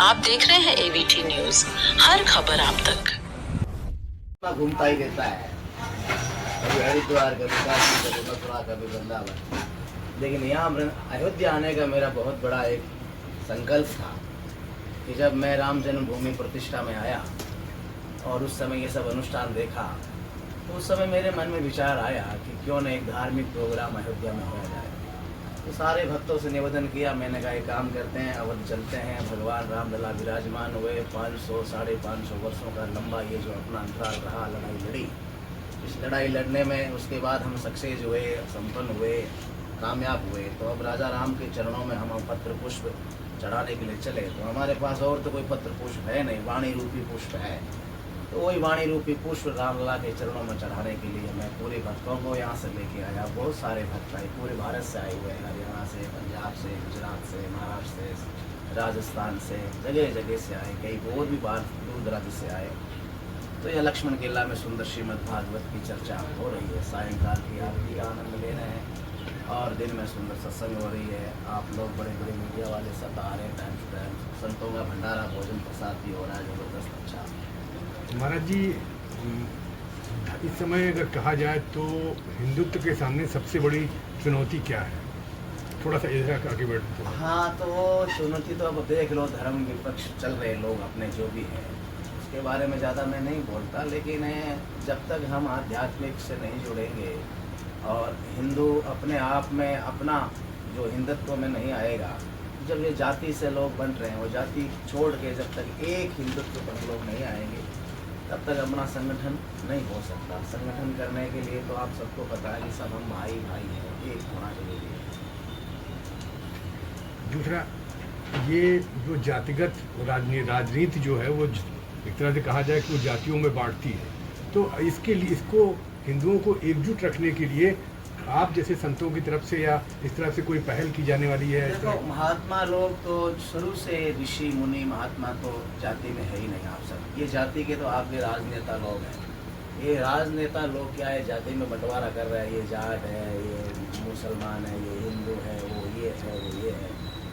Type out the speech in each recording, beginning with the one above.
आप देख रहे हैं एबीटी न्यूज, हर खबर आप तक। घूमता ही रहता है, कभी हरिद्वार, कभी काशी, कभी मथुरा, कभी वृंदावन। लेकिन यहाँ अयोध्या आने का मेरा बहुत बड़ा एक संकल्प था कि जब मैं राम जन्मभूमि प्रतिष्ठा में आया और उस समय ये सब अनुष्ठान देखा, तो उस समय मेरे मन में विचार आया कि क्यों न एक धार्मिक प्रोग्राम अयोध्या में होया जाए। तो सारे भक्तों से निवेदन किया, मैंने कहा एक काम करते हैं, अवध चलते हैं, भगवान रामलला विराजमान हुए, 500 साढ़े 500 वर्षों का लंबा ये जो अपना अंतराल रहा, लड़ाई लड़ी। इस लड़ाई लड़ने में उसके बाद हम सक्सेस हुए, संपन्न हुए, कामयाब हुए। तो अब राजा राम के चरणों में हम पत्र पुष्प चढ़ाने के लिए चले। तो हमारे पास और तो कोई पत्र पुष्प है नहीं, वाणी रूपी पुष्प है। तो वही वाणी रूपी पुष्प रामलला के चरणों में चढ़ाने के लिए मैं पूरे भक्तों को यहाँ से लेके आया। बहुत सारे भक्त आए, पूरे भारत से आए हुए हैं, हरियाणा से, पंजाब से, गुजरात से, महाराष्ट्र से, राजस्थान से, जगह जगह से आए, कई और भी बाहर दूर दराज से आए। तो यह लक्ष्मण किला में सुंदर श्रीमद् भागवत की चर्चा हो रही है, सायंकाल की आरती का आनंद ले रहे हैं और दिन में सुंदर सत्संग हो रही है। आप लोग बड़े बड़े मीडिया वाले सब आ रहे हैं टाइम टू टाइम, संतों का भंडारा भोजन प्रसाद भी हो रहा है, जबरदस्त अच्छा। महाराज जी, इस समय अगर कहा जाए तो हिंदुत्व के सामने सबसे बड़ी चुनौती क्या है? थोड़ा सा इधर आगे बढ़ते हैं। हाँ, तो वो चुनौती तो अब देख लो, धर्म विपक्ष चल रहे लोग अपने जो भी हैं, उसके बारे में ज़्यादा मैं नहीं बोलता। लेकिन जब तक हम आध्यात्मिक से नहीं जुड़ेंगे और हिंदू अपने आप में अपना जो हिंदुत्व में नहीं आएगा, जब ये जाति से लोग बन रहे हैं, वो जाति छोड़ के जब तक एक हिंदुत्व पर लोग नहीं आएंगे, तब तक अपना संगठन नहीं हो सकता। संगठन करने के लिए तो आप सबको पता है कि सब हम भाई भाई हैं, एक होना जरूरी है। दूसरा, ये जो जातिगत राजनीति जो है वो एक तरह से कहा जाए कि वो जातियों में बांटती है, तो इसके लिए इसको हिंदुओं को एकजुट रखने के लिए आप जैसे संतों की तरफ से या इस तरह से कोई पहल की जाने वाली है? देखो, महात्मा लोग तो शुरू से ऋषि मुनि महात्मा तो जाति में है ही नहीं। आप सब ये जाति के तो आपके राजनेता लोग हैं। ये राजनेता लोग क्या है, जाति में बंटवारा कर रहे हैं, ये जाट है, ये मुसलमान है, ये हिंदू है, वो ये है, वो ये है।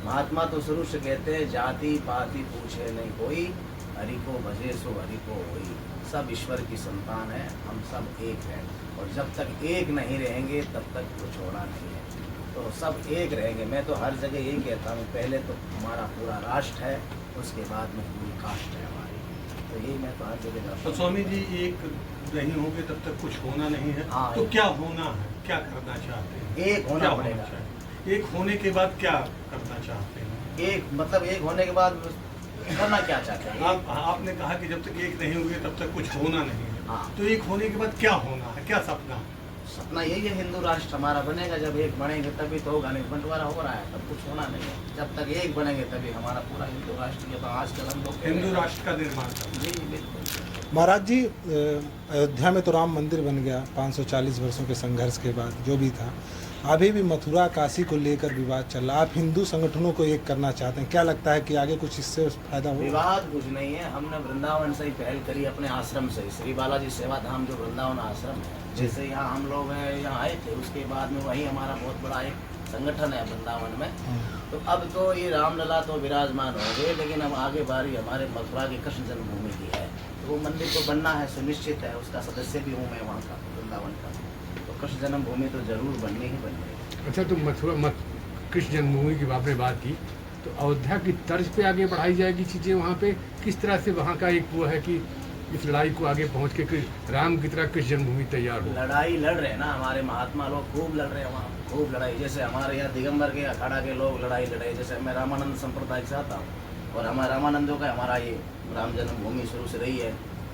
महात्मा तो शुरू से कहते हैं जाति पाति पूछे नहीं कोई, हरि को भजे सो हरि को होई। सब ईश्वर की संतान है, हम सब एक हैं और जब तक एक नहीं रहेंगे तब तक कुछ होना नहीं है। तो सब एक रहेंगे। मैं तो हर जगह यही कहता हूँ, पहले तो हमारा पूरा राष्ट्र है, उसके बाद में पूरी कास्ट है हमारी। तो यही मैं तो हर जगह। तो स्वामी जी, एक नहीं होंगे तब तक कुछ होना नहीं है। हाँ, तो क्या होना है, क्या करना चाहते हैं? एक होना पड़ेगा। एक होने के बाद क्या करना चाहते हैं? एक मतलब एक होने के बाद करना क्या चाहते हैं? आपने कहा कि जब तक एक नहीं होंगे तब तक कुछ होना नहीं है। हाँ। तो एक होने के बाद क्या होना है, क्या सपना? सपना यही है, हिंदू राष्ट्र हमारा बनेगा। जब एक बनेंगे तभी तो होगा, नहीं बंटवारा हो रहा है तब कुछ होना नहीं है। जब तक एक बनेंगे तभी हमारा पूरा हिंदू राष्ट्र, ये तो आजकल हम लोग हिंदू राष्ट्र का निर्माण करना। जी बिल्कुल। महाराज जी, अयोध्या में तो राम मंदिर बन गया 540 वर्षों के संघर्ष के बाद, जो भी था। अभी भी मथुरा काशी को लेकर विवाद चल रहा है। आप हिंदू संगठनों को एक करना चाहते हैं, क्या लगता है कि आगे कुछ इससे फायदा होगा? विवाद कुछ नहीं है। हमने वृंदावन से ही पहल करी, अपने आश्रम से, श्री बालाजी सेवा धाम जो वृंदावन आश्रम है, जैसे यहाँ हम लोग यहाँ आए थे, उसके बाद में वही हमारा बहुत बड़ा एक संगठन है वृंदावन में। तो अब तो ये रामलला तो विराजमान हो गए, लेकिन अब आगे बारी हमारे मथुरा की कृष्ण जन्मभूमि की है। तो वो मंदिर तो बनना है, सुनिश्चित है, उसका सदस्य भी हूँ मैं वहाँ का, वृंदावन का। तो कृष्ण जन्मभूमि तो जरूर बननी ही बननी है। अच्छा, तो मथुरा कृष्ण जन्मभूमि की आपने बात की, तो अयोध्या की तर्ज पे आगे बढ़ाई जाएगी चीज़ें वहाँ पे? किस तरह से वहाँ का एक वो है कि इस लड़ाई को आगे पहुँच के राम की तरह कृष्ण जन्मभूमि तैयार हो? लड़ाई लड़ रहे हैं ना हमारे महात्मा लोग, खूब लड़ रहे हैं वहाँ, खूब लड़ाई। जैसे हमारे यहाँ दिगंबर के अखाड़ा के लोग लड़ाई लड़े, जैसे मैं रामानंद संप्रदाय से आता हूँ और हमारे रामानंदों का हमारा ये राम जन्मभूमि शुरू से रही है।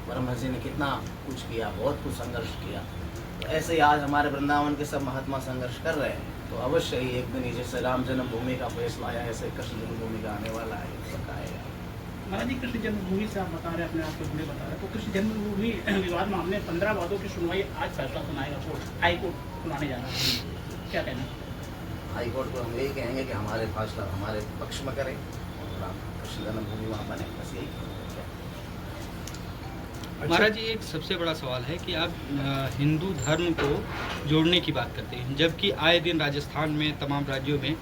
परमहंस जी ने कितना कुछ किया, बहुत कुछ संघर्ष किया। तो ऐसे ही आज हमारे वृंदावन के सब महात्मा संघर्ष कर रहे हैं। तो अवश्य ही एक दिन जैसे राम जन्मभूमि का फैसला आया, ऐसे कृष्ण जन्मभूमि का आने वाला है, सबका आएगा। महाराज जी, कृष्ण जन्मभूमि से आप बता रहे हैं, अपने आप को जुड़े बता रहे हैं, तो कृष्ण जन्मभूमि विवाद मामले 15 वादों की सुनवाई आज फैसला सुनाएगा कोर्ट, हाई कोर्ट सुनाने जा रहा है, क्या कहना है? हाई कोर्ट को हम यही कहेंगे कि हमारे फैसला हमारे पक्ष में करें और कृष्ण जन्मभूमि वहाँ बने, बस यही। महाराज जी, एक सबसे बड़ा सवाल है कि आप हिंदू धर्म को जोड़ने की बात करते हैं, जबकि आए दिन राजस्थान में तमाम राज्यों में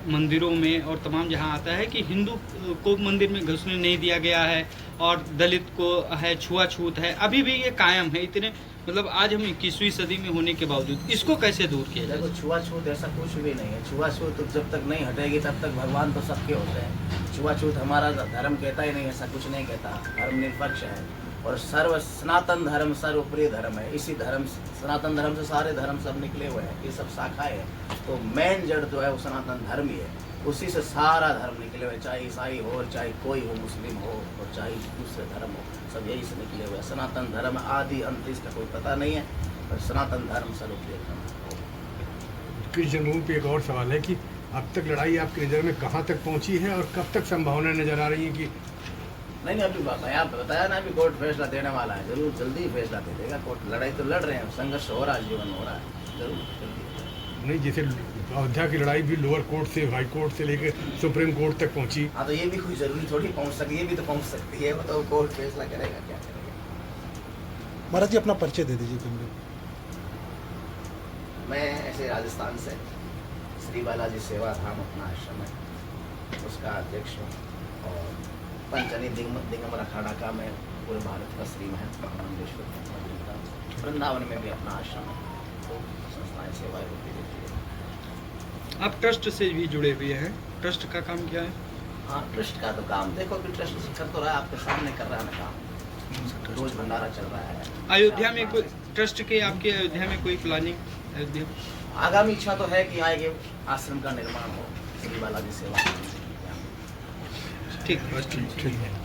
मंदिरों में और तमाम जहां आता है कि हिंदू को मंदिर में घुसने नहीं दिया गया है और दलित को है छुआछूत है, अभी भी ये कायम है। इतने मतलब आज हम 21वीं सदी में होने के बावजूद इसको कैसे दूर किया जाए? देखो, छुआछूत ऐसा कुछ भी नहीं है। छुआछूत तो जब तक नहीं हटेगी तब तक भगवान तो सबके होते हैं। छुआछूत हमारा धर्म कहता ही नहीं, ऐसा कुछ नहीं कहता। धर्म निरपेक्ष है और सर्व सनातन धर्म सर्वप्रिय धर्म है। इसी धर्म सनातन धर्म से सारे धर्म सब निकले हुए हैं, ये सब शाखाएं हैं। तो मेन जड़ जो है वो सनातन धर्म ही है, उसी से सारा धर्म निकले हुए, चाहे ईसाई हो, चाहे कोई हो, मुस्लिम हो और चाहे दूसरे धर्म हो, सब यही से निकले हुए हैं। सनातन धर्म आदि अंत इसका कोई पता नहीं है, पर सनातन धर्म सर्वप्रिय धर्म है। कृष्ण जन्मभूमि पे एक और सवाल है कि अब तक लड़ाई आपकी नज़र में कहाँ तक पहुँची है और कब तक संभावना नजर आ रही है कि नहीं, अभी मैं बताया ना, अभी कोर्ट फैसला देने वाला है, जरूर जल्दी फैसला दे देगा कोर्ट। लड़ाई तो लड़ रहे हैं, संघर्ष हो रहा है, जीवन हो रहा है, जरूर जल्दी। नहीं, जैसे अयोध्या की लड़ाई भी लोअर कोर्ट से हाई कोर्ट से लेकर सुप्रीम कोर्ट तक पहुंची। हाँ, तो ये भी कोई जरूरी थोड़ी पहुंच सकती है, ये भी तो पहुंच सकती है, वो तो कोर्ट फैसला करेगा, क्या करेगा। महाराज जी अपना परिचय दे दीजिए कमरे। मैं ऐसे राजस्थान से श्री बालाजी सेवा धाम अपना आश्रम है, उसका अध्यक्ष हूँ और पंचनी दिगंबर अखाड़ा का मैं पूरे भारत का श्री महंत महामंडलेश्वर वृंदावन में भी अपना आश्रम है, तो संस्थाएं सेवाएं होती रहती है। आप ट्रस्ट से भी जुड़े हुए हैं, ट्रस्ट का काम क्या है? हाँ, ट्रस्ट का तो काम देखो कि ट्रस्ट कर तो रहा है, आपके सामने कर रहा है ना काम, रोज भंडारा चल रहा है। अयोध्या में कोई ट्रस्ट के आपके अयोध्या में कोई प्लानिंग? अयोध्या आगामी इच्छा तो है कि आगे आश्रम का निर्माण हो, श्री बालाजी सेवा। ठीक है, बस ठीक है।